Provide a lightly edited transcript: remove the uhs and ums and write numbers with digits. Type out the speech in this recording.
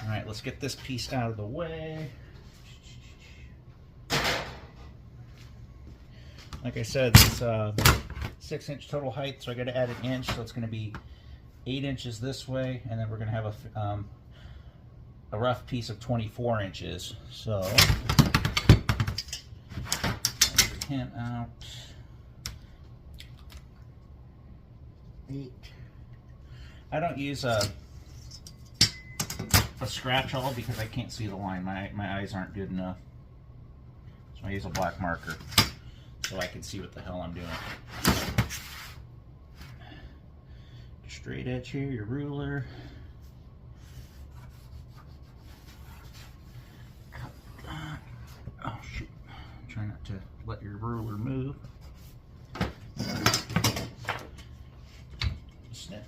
All right, let's get this piece out of the way. Like I said, it's 6-inch total height, so I got to add an inch, so it's going to be 8 inches this way, and then we're going to have a rough piece of 24 inches. So, take the hint out. 8. I don't use a scratch awl because I can't see the line. My eyes aren't good enough. So I use a black marker so I can see what the hell I'm doing. Straight edge here, your ruler. Cut that. Oh shoot. Try not to let your ruler move. Snip.